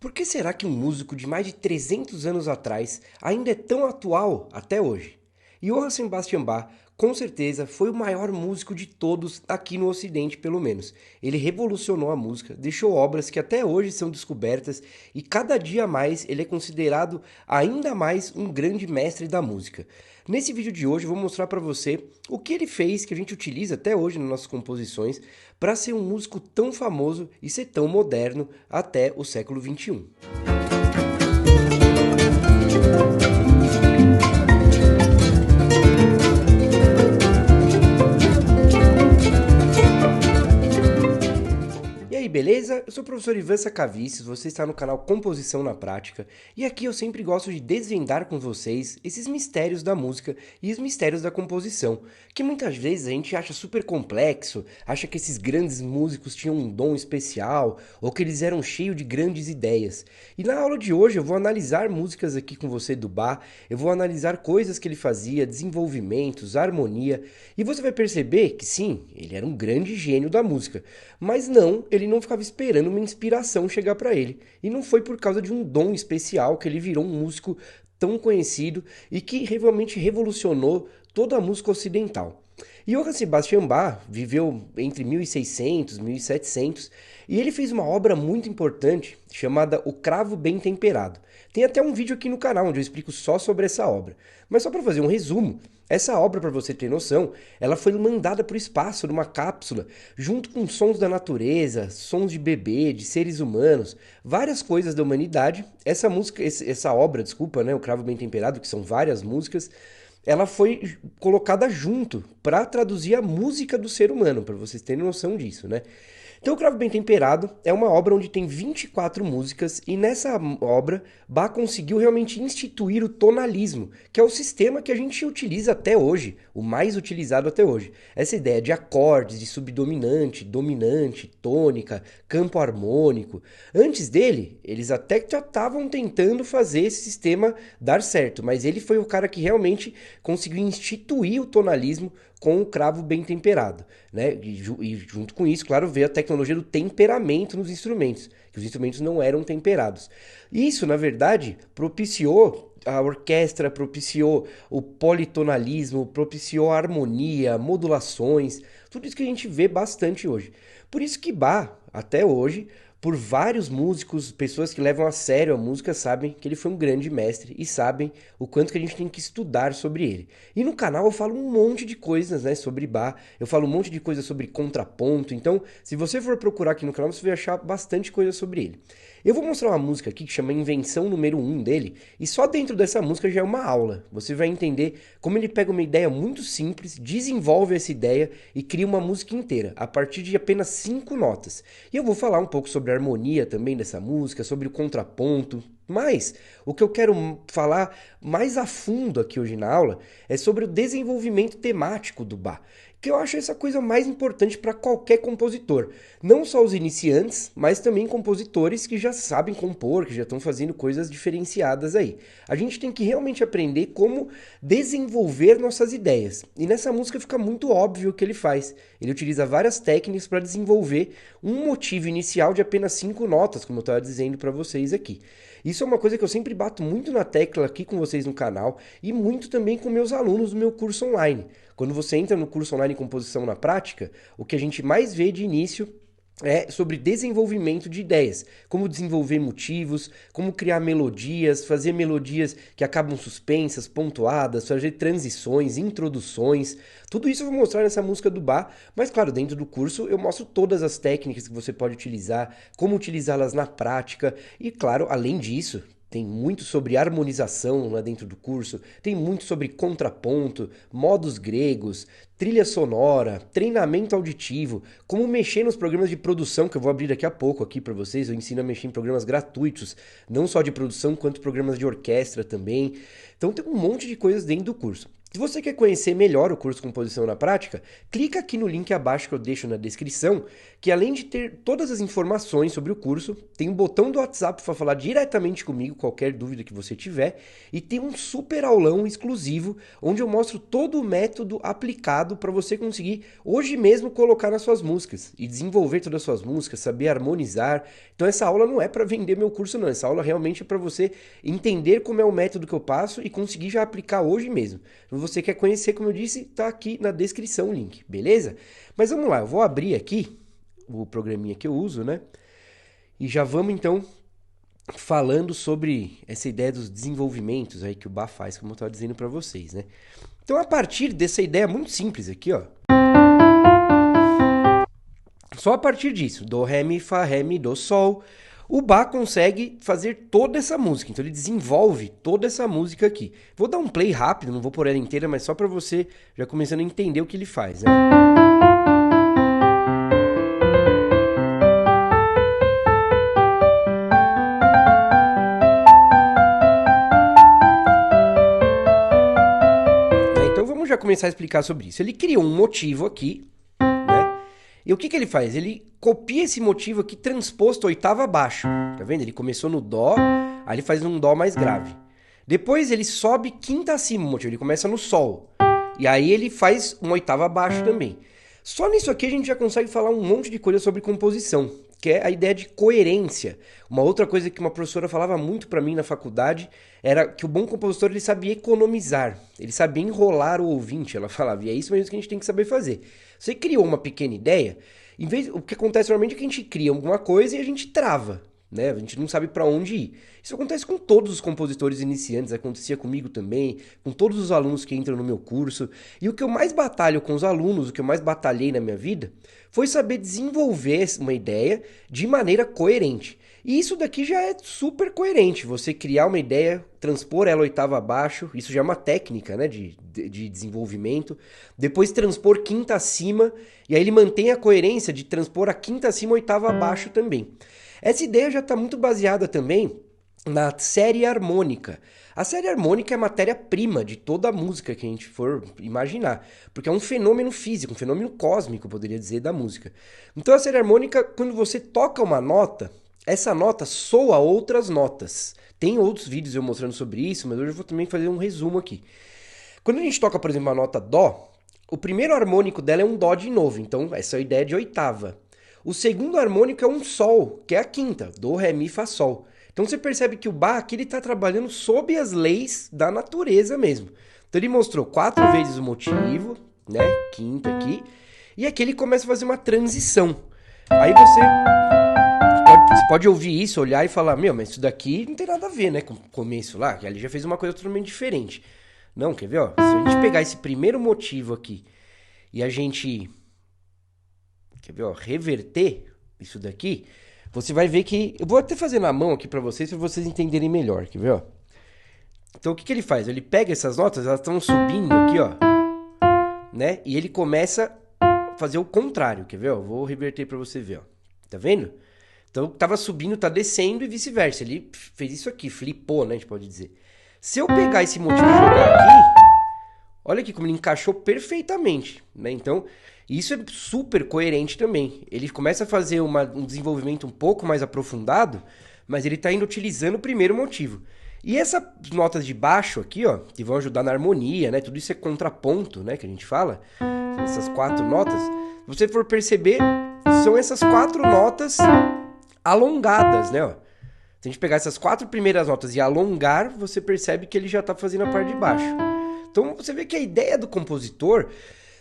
Por que será que um músico de mais de 300 anos atrás ainda é tão atual até hoje? Johann Sebastian Bach, com certeza, foi o maior músico de todos aqui no Ocidente, pelo menos. Ele revolucionou a música, deixou obras que até hoje são descobertas e cada dia mais ele é considerado ainda mais um grande mestre da música. Nesse vídeo de hoje eu vou mostrar para você o que ele fez, que a gente utiliza até hoje nas nossas composições, para ser um músico tão famoso e ser tão moderno até o século XXI. E aí, beleza? Eu sou o professor Ivan Sacavices, você está no canal Composição na Prática, e aqui eu sempre gosto de desvendar com vocês esses mistérios da música e os mistérios da composição, que muitas vezes a gente acha super complexo, acha que esses grandes músicos tinham um dom especial, ou que eles eram cheios de grandes ideias. E na aula de hoje eu vou analisar músicas aqui com você do Bach, eu vou analisar coisas que ele fazia, desenvolvimentos, harmonia, e você vai perceber que sim, ele era um grande gênio da música, mas não, ele não ficava esperando uma inspiração chegar para ele. E não foi por causa de um dom especial que ele virou um músico tão conhecido e que realmente revolucionou toda a música ocidental. Johann Sebastian Bach viveu entre 1600 e 1700 e ele fez uma obra muito importante chamada O Cravo Bem Temperado. Tem até um vídeo aqui no canal onde eu explico só sobre essa obra. Mas só para fazer um resumo, essa obra, para você ter noção, ela foi mandada para o espaço numa cápsula, junto com sons da natureza, sons de bebê, de seres humanos, várias coisas da humanidade. Essa obra, desculpa, né, O Cravo Bem Temperado, que são várias músicas, ela foi colocada junto para traduzir a música do ser humano, para vocês terem noção disso, né? Então, O Cravo Bem Temperado é uma obra onde tem 24 músicas e nessa obra Bach conseguiu realmente instituir o tonalismo, que é o sistema que a gente utiliza até hoje, o mais utilizado até hoje. Essa ideia de acordes, de subdominante, dominante, tônica, campo harmônico. Antes dele, eles até já estavam tentando fazer esse sistema dar certo, mas ele foi o cara que realmente conseguiu instituir o tonalismo com o cravo bem temperado, né? E junto com isso, claro, veio a tecnologia do temperamento nos instrumentos, que os instrumentos não eram temperados. Isso, na verdade, propiciou a orquestra, propiciou o politonalismo, propiciou a harmonia, modulações, tudo isso que a gente vê bastante hoje. Por isso que Bach, até hoje, por vários músicos, pessoas que levam a sério a música, sabem que ele foi um grande mestre e sabem o quanto que a gente tem que estudar sobre ele. E no canal eu falo um monte de coisas, né, sobre Bach, eu falo um monte de coisas sobre contraponto, então se você for procurar aqui no canal você vai achar bastante coisa sobre ele. Eu vou mostrar uma música aqui que chama Invenção número 1 dele, e só dentro dessa música já é uma aula. Você vai entender como ele pega uma ideia muito simples, desenvolve essa ideia e cria uma música inteira, a partir de apenas 5 notas. E eu vou falar um pouco sobre a harmonia também dessa música, sobre o contraponto. Mas o que eu quero falar mais a fundo aqui hoje na aula é sobre o desenvolvimento temático do Bach, que eu acho essa coisa mais importante para qualquer compositor. Não só os iniciantes, mas também compositores que já sabem compor, que já estão fazendo coisas diferenciadas aí. A gente tem que realmente aprender como desenvolver nossas ideias. E nessa música fica muito óbvio o que ele faz. Ele utiliza várias técnicas para desenvolver um motivo inicial de apenas 5 notas, como eu estava dizendo para vocês aqui. Isso é uma coisa que eu sempre bato muito na tecla aqui com vocês no canal e muito também com meus alunos do meu curso online. Quando você entra no curso online Composição na Prática, o que a gente mais vê de início é sobre desenvolvimento de ideias, como desenvolver motivos, como criar melodias, fazer melodias que acabam suspensas, pontuadas, fazer transições, introduções. Tudo isso eu vou mostrar nessa música do Bach, mas claro, dentro do curso eu mostro todas as técnicas que você pode utilizar, como utilizá-las na prática e claro, além disso, tem muito sobre harmonização lá dentro do curso, tem muito sobre contraponto, modos gregos, trilha sonora, treinamento auditivo, como mexer nos programas de produção, que eu vou abrir daqui a pouco aqui para vocês. Eu ensino a mexer em programas gratuitos, não só de produção, quanto programas de orquestra também. Então tem um monte de coisas dentro do curso. Se você quer conhecer melhor o curso Composição na Prática, clica aqui no link abaixo que eu deixo na descrição, que além de ter todas as informações sobre o curso, tem um botão do WhatsApp para falar diretamente comigo, qualquer dúvida que você tiver, e tem um super aulão exclusivo, onde eu mostro todo o método aplicado para você conseguir hoje mesmo colocar nas suas músicas, e desenvolver todas as suas músicas, saber harmonizar. Então essa aula não é para vender meu curso não, essa aula realmente é para você entender como é o método que eu passo e conseguir já aplicar hoje mesmo. Se você quer conhecer, como eu disse, tá aqui na descrição o link, beleza? Mas vamos lá, eu vou abrir aqui o programinha que eu uso, né? E já vamos então falando sobre essa ideia dos desenvolvimentos aí que o Bach faz, como eu estava dizendo para vocês, né? Então a partir dessa ideia muito simples aqui, ó. Só a partir disso, do, ré, mi, fá, ré, mi, do, sol, o Bach consegue fazer toda essa música. Então ele desenvolve toda essa música aqui. Vou dar um play rápido, não vou pôr ela inteira, mas só para você já começando a entender o que ele faz, né? Então vamos já começar a explicar sobre isso. Ele criou um motivo aqui, né? E o que ele faz? Ele copia esse motivo aqui transposto oitava abaixo. Tá vendo? Ele começou no dó, aí ele faz um dó mais grave. Depois ele sobe quinta acima o motivo, ele começa no sol. E aí ele faz uma oitava abaixo também. Só nisso aqui a gente já consegue falar um monte de coisa sobre composição, que é a ideia de coerência. Uma outra coisa que uma professora falava muito para mim na faculdade era que o bom compositor ele sabia economizar, ele sabia enrolar o ouvinte, ela falava, e é isso mesmo que a gente tem que saber fazer. Você criou uma pequena ideia, o que acontece normalmente é que a gente cria alguma coisa e a gente trava, né? A gente não sabe para onde ir. Isso acontece com todos os compositores iniciantes, acontecia comigo também, com todos os alunos que entram no meu curso. E o que eu mais batalho com os alunos, o que eu mais batalhei na minha vida, foi saber desenvolver uma ideia de maneira coerente. E isso daqui já é super coerente, você criar uma ideia, transpor ela oitava abaixo, isso já é uma técnica, né, de desenvolvimento, depois transpor quinta acima, e aí ele mantém a coerência de transpor a quinta acima, oitava abaixo também. Essa ideia já está muito baseada também na série harmônica. A série harmônica é a matéria-prima de toda a música que a gente for imaginar, porque é um fenômeno físico, um fenômeno cósmico, eu poderia dizer, da música. Então a série harmônica, quando você toca uma nota, essa nota soa outras notas. Tem outros vídeos eu mostrando sobre isso, mas hoje eu vou também fazer um resumo aqui. Quando a gente toca, por exemplo, a nota Dó, o primeiro harmônico dela é um Dó de novo, então essa é a ideia de oitava. O segundo harmônico é um Sol, que é a quinta, Dó, Ré, Mi, Fá, Sol. Então você percebe que o Bach aqui ele está trabalhando sob as leis da natureza mesmo. Então ele mostrou 4 vezes o motivo, né? Quinta aqui. E aqui ele começa a fazer uma transição. Aí você pode ouvir isso, olhar e falar, meu, mas isso daqui não tem nada a ver, né? Com o começo lá, que ele já fez uma coisa totalmente diferente. Não, quer ver, ó? Se a gente pegar esse primeiro motivo aqui e a gente, quer ver, ó, reverter isso daqui, você vai ver que... Eu vou até fazer na mão aqui pra vocês entenderem melhor, quer ver, ó? Então o que ele faz? Ele pega essas notas, elas estão subindo aqui, ó, né? E ele começa a fazer o contrário, quer ver, ó? Vou reverter pra você ver, ó. Tá vendo? Então tava subindo, tá descendo e vice-versa. Ele fez isso aqui, flipou, né? A gente pode dizer. Se eu pegar esse motivo e jogar aqui, olha aqui como ele encaixou perfeitamente, né? Então, isso é super coerente também. Ele começa a fazer um desenvolvimento um pouco mais aprofundado, mas ele está indo utilizando o primeiro motivo. E essas notas de baixo aqui, ó, que vão ajudar na harmonia, né? Tudo isso é contraponto, né? Que a gente fala. Essas 4 notas. Se você for perceber, são essas 4 notas alongadas, né? Ó. Se a gente pegar essas 4 primeiras notas e alongar, você percebe que ele já está fazendo a parte de baixo. Então você vê que a ideia do compositor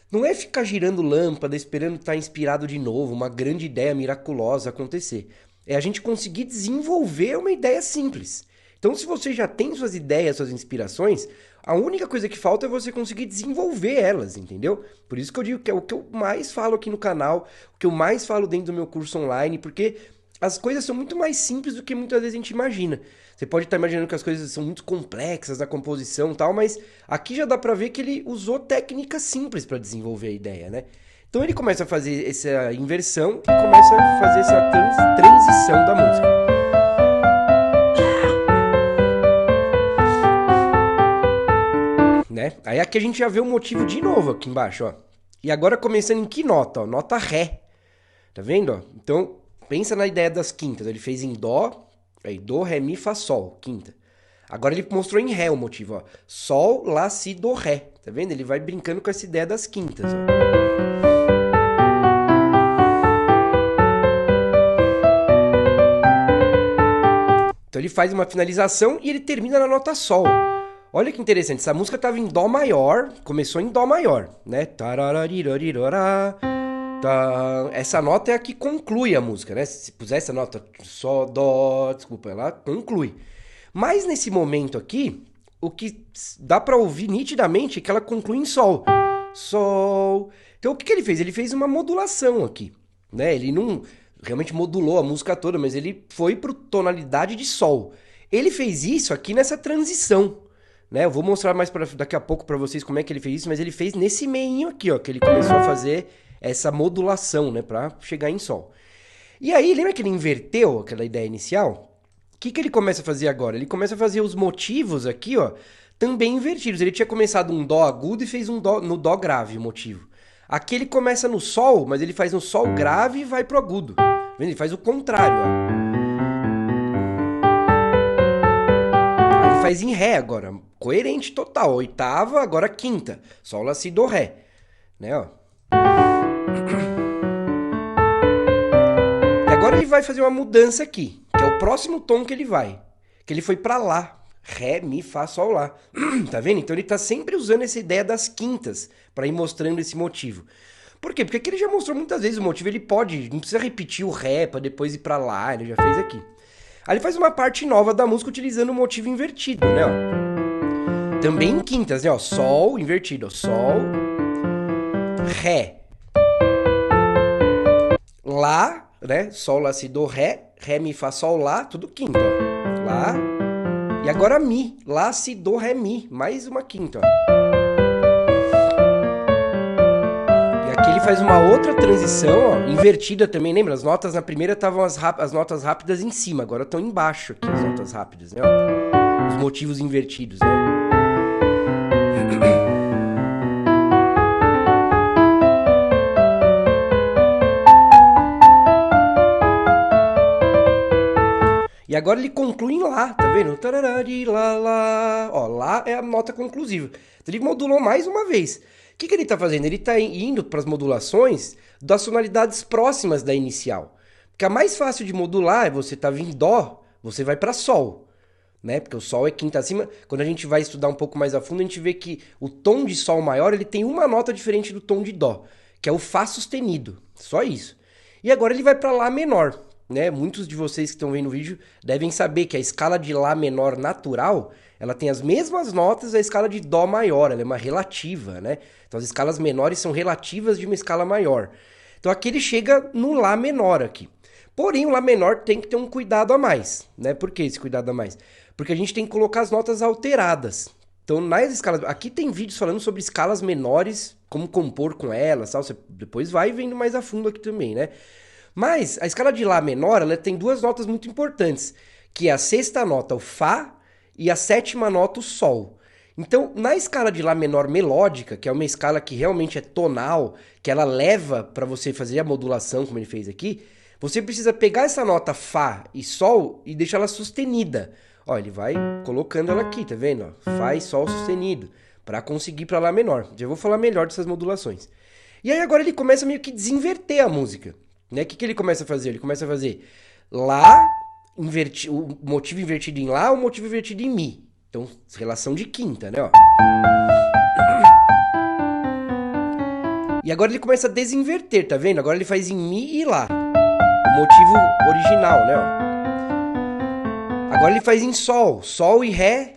não é ficar girando lâmpada, esperando estar inspirado de novo, uma grande ideia miraculosa acontecer. É a gente conseguir desenvolver uma ideia simples. Então se você já tem suas ideias, suas inspirações, a única coisa que falta é você conseguir desenvolver elas, entendeu? Por isso que eu digo que é o que eu mais falo aqui no canal, o que eu mais falo dentro do meu curso online, porque as coisas são muito mais simples do que muitas vezes a gente imagina. Você pode estar imaginando que as coisas são muito complexas na composição e tal, mas aqui já dá pra ver que ele usou técnicas simples para desenvolver a ideia, né? Então ele começa a fazer essa inversão e começa a fazer essa transição da música. Né? Aí Aí aqui a gente já vê o motivo de novo aqui embaixo, ó. E agora começando em que nota? Ó? Nota Ré. Tá vendo? Ó? Então, pensa na ideia das quintas. Ele fez em Dó, aí Dó, Ré, Mi, Fá, Sol, quinta. Agora ele mostrou em Ré o motivo, ó. Sol, Lá, Si, Dó, Ré. Tá vendo? Ele vai brincando com essa ideia das quintas, ó. Então ele faz uma finalização e ele termina na nota Sol. Olha que interessante, essa música estava em Dó maior, começou em Dó maior, né? Essa nota é a que conclui a música, né? Se puser essa nota Sol, Dó, desculpa, ela conclui. Mas nesse momento aqui, o que dá para ouvir nitidamente é que ela conclui em Sol. Sol. Então o que ele fez? Ele fez uma modulação aqui, né? Ele não realmente modulou a música toda, mas ele foi para tonalidade de Sol. Ele fez isso aqui nessa transição, né? Eu vou mostrar mais daqui a pouco para vocês como é que ele fez isso, mas ele fez nesse meinho aqui, ó, que ele começou a fazer essa modulação, né, para chegar em Sol. E aí, lembra que ele inverteu aquela ideia inicial? O que ele começa a fazer agora? Ele começa a fazer os motivos aqui, ó, também invertidos. Ele tinha começado um Dó agudo e fez um Dó no Dó grave o motivo. Aqui ele começa no Sol, mas ele faz um Sol grave e vai pro agudo. Ele faz o contrário, ó. Aí ele faz em Ré agora, coerente total. Oitava, agora quinta. Sol, Lá, Si, Dó, Ré. Né, ó. E agora ele vai fazer uma mudança aqui, que é o próximo tom que ele vai. Que ele foi pra Lá. Ré, Mi, Fá, Sol, Lá. Tá vendo? Então ele tá sempre usando essa ideia das quintas para ir mostrando esse motivo. Por quê? Porque aqui ele já mostrou muitas vezes o motivo, ele pode, não precisa repetir o Ré para depois ir para Lá, ele já fez aqui. Aí ele faz uma parte nova da música utilizando o motivo invertido, né? Ó. Também em quintas, né? Ó. Sol invertido, ó. Sol, Ré, Lá, né? Sol, Lá, Si, Dó, Ré, Ré, Mi, Fá, Sol, Lá, tudo quinta, ó. Lá. E agora Mi, Lá, Si, Dó, Ré, Mi, mais uma quinta, ó. E aqui ele faz uma outra transição, ó, invertida também, lembra? As notas na primeira estavam as notas rápidas em cima, agora estão embaixo aqui as notas rápidas, né? Ó. Os motivos invertidos, né? E agora ele conclui em Lá, tá vendo? Tararari, lá, lá. Ó, Lá é a nota conclusiva. Então ele modulou mais uma vez. O que ele tá fazendo? Ele tá indo para as modulações das tonalidades próximas da inicial. Porque a mais fácil de modular é você tá vindo em Dó, você vai para Sol, né? Porque o Sol é quinta acima. Quando a gente vai estudar um pouco mais a fundo, a gente vê que o tom de Sol maior, ele tem uma nota diferente do tom de Dó, que é o Fá sustenido. Só isso. E agora ele vai para Lá menor. Né? Muitos de vocês que estão vendo o vídeo devem saber que a escala de Lá menor natural, ela tem as mesmas notas da escala de Dó maior, ela é uma relativa, né? Então as escalas menores são relativas de uma escala maior. Então aqui ele chega no Lá menor aqui. Porém, o Lá menor tem que ter um cuidado a mais, né? Por que esse cuidado a mais? Porque a gente tem que colocar as notas alteradas. Então, nas escalas... Aqui tem vídeos falando sobre escalas menores, como compor com elas, tal. Você depois vai vendo mais a fundo aqui também, né? Mas a escala de Lá menor, ela tem duas notas muito importantes, que é a sexta nota, o Fá, e a sétima nota, o Sol. Então, na escala de Lá menor melódica, que é uma escala que realmente é tonal, que ela leva para você fazer a modulação, como ele fez aqui, você precisa pegar essa nota Fá e Sol e deixar ela sustenida. Ó, ele vai colocando ela aqui, tá vendo? Ó, Fá e Sol sustenido, para conseguir para Lá menor. Já vou falar melhor dessas modulações. E aí agora ele começa meio que desinverter a música. Né? O que ele começa a fazer? Ele começa a fazer Lá, o motivo invertido em Lá, o motivo invertido em Mi. Então, relação de quinta, né? Ó. E agora ele começa a desinverter, tá vendo? Agora ele faz em Mi e Lá. O motivo original, né? Ó. Agora ele faz em Sol. Sol e Ré.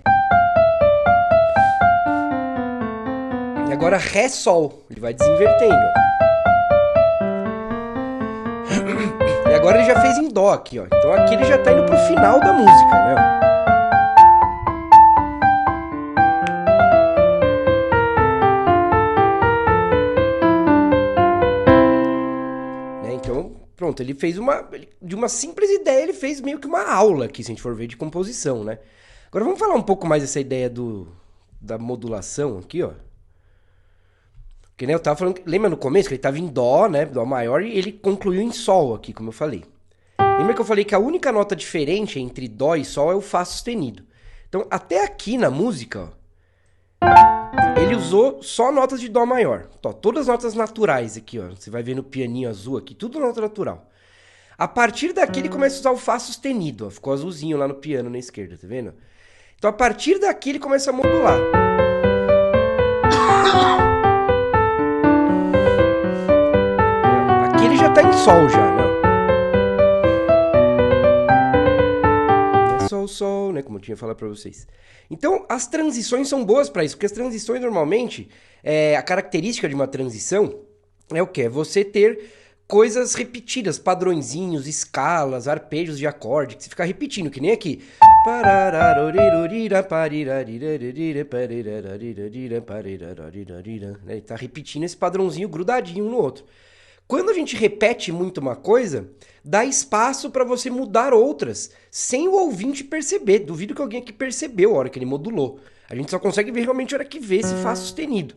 E agora Ré, Sol. Ele vai desinvertendo, ó. E agora ele já fez em Dó aqui, ó. Então aqui ele já tá indo pro final da música, né? Então, pronto, ele fez de uma simples ideia, ele fez meio que uma aula aqui, se a gente for ver, de composição, né? Agora vamos falar um pouco mais dessa ideia da modulação aqui, ó. Que nem eu tava falando, lembra no começo que ele tava em dó, né, dó maior, e ele concluiu em sol aqui, como eu falei. Lembra que eu falei que a única nota diferente entre dó e sol é o fá sustenido. Então, até aqui na música, ó, ele usou só notas de dó maior. Ó, todas as notas naturais aqui, ó. Você vai ver no pianinho azul aqui, tudo nota natural. A partir daqui ele começa a usar o fá sustenido, ó. Ficou azulzinho lá no piano na esquerda, tá vendo? Então, a partir daqui ele começa a modular. Aqui ele já tá em sol já, né? Sol, né, como eu tinha falado para vocês. Então, as transições são boas para isso, porque as transições normalmente, a característica de uma transição é o quê? É você ter coisas repetidas, padrõezinhos, escalas, arpejos de acorde, que você fica repetindo, que nem aqui. Ele tá repetindo esse padrãozinho grudadinho um no outro. Quando a gente repete muito uma coisa, dá espaço para você mudar outras, sem o ouvinte perceber. Duvido que alguém aqui percebeu a hora que ele modulou. A gente só consegue ver realmente a hora que vê esse fá sustenido.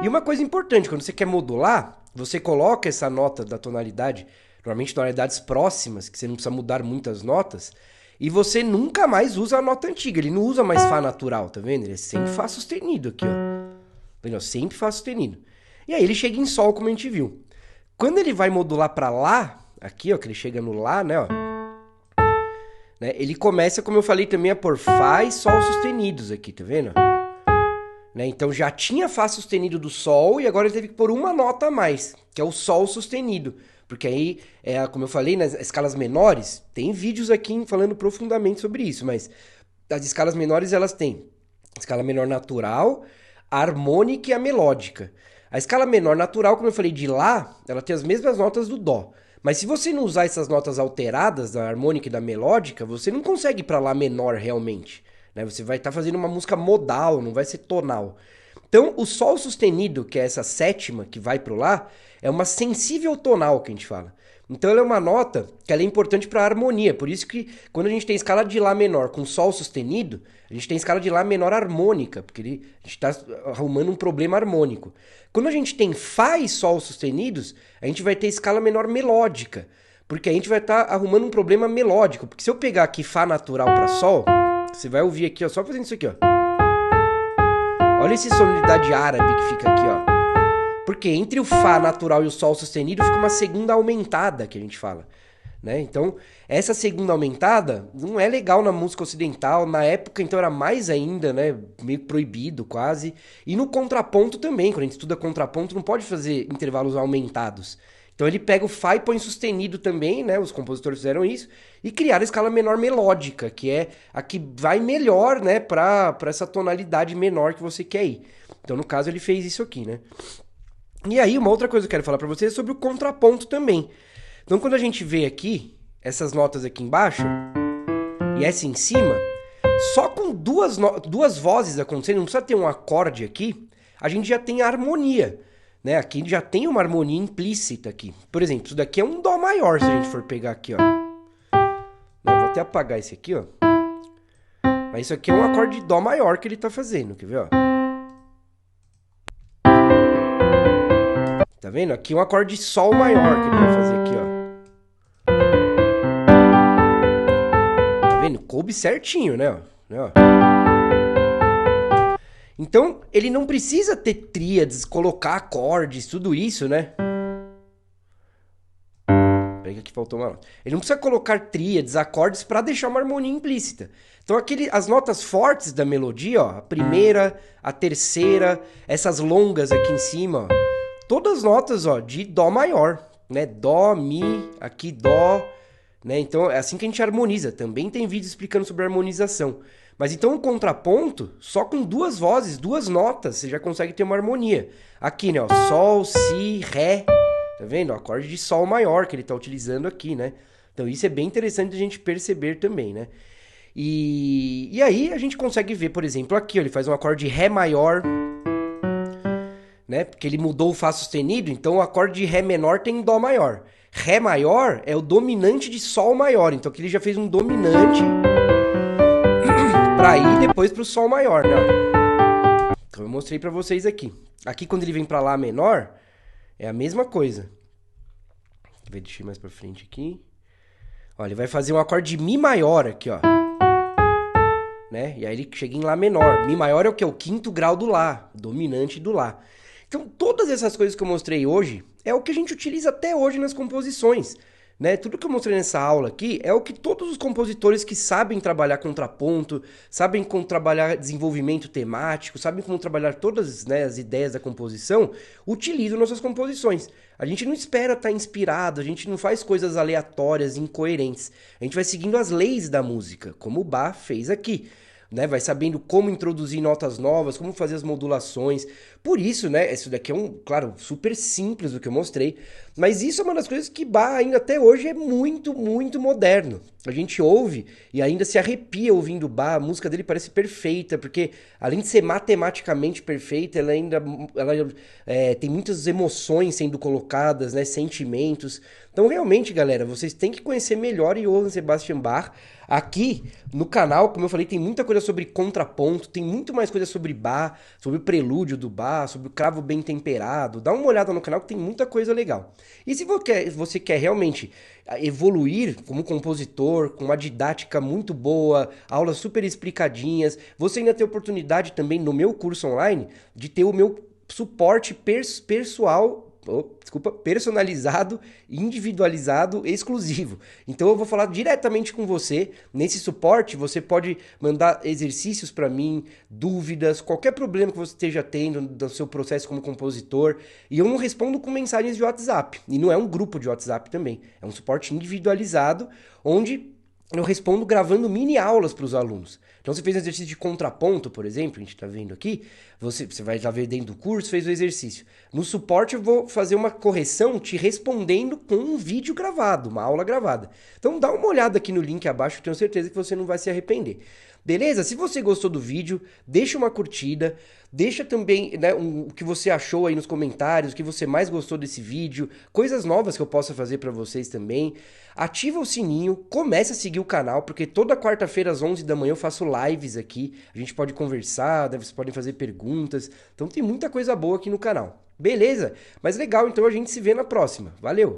E uma coisa importante, quando você quer modular, você coloca essa nota da tonalidade, normalmente tonalidades próximas, que você não precisa mudar muitas notas, e você nunca mais usa a nota antiga. Ele não usa mais fá natural, tá vendo? Ele é sempre fá sustenido aqui, ó. Entendeu? Sempre fá sustenido. E aí ele chega em sol, como a gente viu. Quando ele vai modular para lá, aqui, ó, que ele chega no lá, né, ó, né, ele começa, como eu falei também, a pôr fá e sol sustenidos aqui, tá vendo? Né, então já tinha fá sustenido do sol e agora ele teve que pôr uma nota a mais, que é o sol sustenido. Porque aí, como eu falei, nas escalas menores, tem vídeos aqui falando profundamente sobre isso, mas as escalas menores, elas têm a escala menor natural, a harmônica e a melódica. A escala menor natural, como eu falei, de lá, ela tem as mesmas notas do dó. Mas se você não usar essas notas alteradas, da harmônica e da melódica, você não consegue ir pra lá menor realmente. Né? Você vai estar fazendo uma música modal, não vai ser tonal. Então, o sol sustenido, que é essa sétima que vai pro lá, é uma sensível tonal que a gente fala. Então ela é uma nota que ela é importante para a harmonia. Por isso que quando a gente tem escala de lá menor com sol sustenido, a gente tem escala de lá menor harmônica, porque a gente está arrumando um problema harmônico. Quando a gente tem fá e sol sustenidos, a gente vai ter escala menor melódica, porque a gente vai estar arrumando um problema melódico. Porque se eu pegar aqui fá natural para sol, você vai ouvir aqui, ó, só fazendo isso aqui, ó. Olha essa sonoridade árabe que fica aqui, ó. Porque entre o fá natural e o sol sustenido fica uma segunda aumentada, que a gente fala. Né? Então, essa segunda aumentada não é legal na música ocidental. Na época, então, era mais ainda, né? Meio proibido, quase. E no contraponto também. Quando a gente estuda contraponto, não pode fazer intervalos aumentados. Então, ele pega o fá e põe sustenido também, né? Os compositores fizeram isso. E criaram a escala menor melódica, que é a que vai melhor, né? Para essa tonalidade menor que você quer ir. Então, no caso, ele fez isso aqui, né? E aí, uma outra coisa que eu quero falar pra vocês é sobre o contraponto também. Então, quando a gente vê aqui, essas notas aqui embaixo, e essa em cima, só com duas vozes acontecendo, não precisa ter um acorde aqui, a gente já tem a harmonia. Né? Aqui já tem uma harmonia implícita aqui. Por exemplo, isso daqui é um dó maior, se a gente for pegar aqui, ó. Eu vou até apagar esse aqui, ó. Mas isso aqui é um acorde de dó maior que ele tá fazendo, quer ver, ó? Tá vendo? Aqui é um acorde de sol maior que ele vai fazer aqui, ó. Tá vendo? Coube certinho, né? Ó. Então, ele não precisa ter tríades, colocar acordes, tudo isso, né? Pega que faltou uma nota. Ele não precisa colocar tríades, acordes para deixar uma harmonia implícita. Então, as notas fortes da melodia, ó, a primeira, a terceira, essas longas aqui em cima, ó, todas as notas, ó, de dó maior, né? Dó, mi, aqui dó, né? Então é assim que a gente harmoniza. Também tem vídeo explicando sobre harmonização. Mas então o contraponto, só com duas vozes, duas notas, você já consegue ter uma harmonia. Aqui, né, ó, sol, si, ré, tá vendo? O acorde de sol maior que ele tá utilizando aqui, né? Então isso é bem interessante a gente perceber também, né? E aí a gente consegue ver, por exemplo, aqui, ó, ele faz um acorde de ré maior, né? Porque ele mudou o fá sustenido, então o acorde de ré menor tem dó maior. Ré maior é o dominante de sol maior, então aqui ele já fez um dominante para ir depois pro sol maior, né? Como eu mostrei pra vocês aqui. Aqui quando ele vem pra Lá menor, é a mesma coisa. Deixa eu ir mais pra frente aqui. Ó, ele vai fazer um acorde de Mi maior aqui, ó. Né? E aí ele chega em Lá menor. Mi maior é o que? O quinto grau do Lá, dominante do Lá. Então todas essas coisas que eu mostrei hoje é o que a gente utiliza até hoje nas composições. Né? Tudo que eu mostrei nessa aula aqui é o que todos os compositores que sabem trabalhar contraponto, sabem como trabalhar desenvolvimento temático, sabem como trabalhar todas, né, as ideias da composição, utilizam nas suas composições. A gente não espera estar inspirado, a gente não faz coisas aleatórias, incoerentes. A gente vai seguindo as leis da música, como o Bach fez aqui. Né, vai sabendo como introduzir notas novas, como fazer as modulações. Por isso, né, isso daqui é claro, super simples do que eu mostrei, mas isso é uma das coisas que Bach ainda até hoje é muito, muito moderno. A gente ouve e ainda se arrepia ouvindo Bach, a música dele parece perfeita, porque além de ser matematicamente perfeita, tem muitas emoções sendo colocadas, né, sentimentos. Então, realmente, galera, vocês têm que conhecer melhor Johann Sebastian Bach. Aqui no canal, como eu falei, tem muita coisa sobre contraponto, tem muito mais coisa sobre Bach, sobre o prelúdio do Bach, sobre o cravo bem temperado. Dá uma olhada no canal que tem muita coisa legal. E se você quer realmente evoluir como compositor, com uma didática muito boa, aulas super explicadinhas, você ainda tem oportunidade também no meu curso online de ter o meu suporte personalizado, individualizado, exclusivo. Então eu vou falar diretamente com você. Nesse suporte, você pode mandar exercícios para mim, dúvidas, qualquer problema que você esteja tendo no seu processo como compositor. E eu não respondo com mensagens de WhatsApp. E não é um grupo de WhatsApp também. É um suporte individualizado, onde eu respondo gravando mini aulas para os alunos. Então você fez um exercício de contraponto, por exemplo, a gente está vendo aqui, você vai estar vendo dentro do curso, fez o exercício. No suporte eu vou fazer uma correção te respondendo com um vídeo gravado, uma aula gravada. Então dá uma olhada aqui no link abaixo, tenho certeza que você não vai se arrepender. Beleza? Se você gostou do vídeo, deixa uma curtida, deixa também, né, o que você achou aí nos comentários, o que você mais gostou desse vídeo, coisas novas que eu possa fazer para vocês também. Ativa o sininho, comece a seguir o canal, porque toda quarta-feira às 11 da manhã eu faço lives aqui, a gente pode conversar, vocês podem fazer perguntas, então tem muita coisa boa aqui no canal. Beleza? Mas legal, então a gente se vê na próxima. Valeu!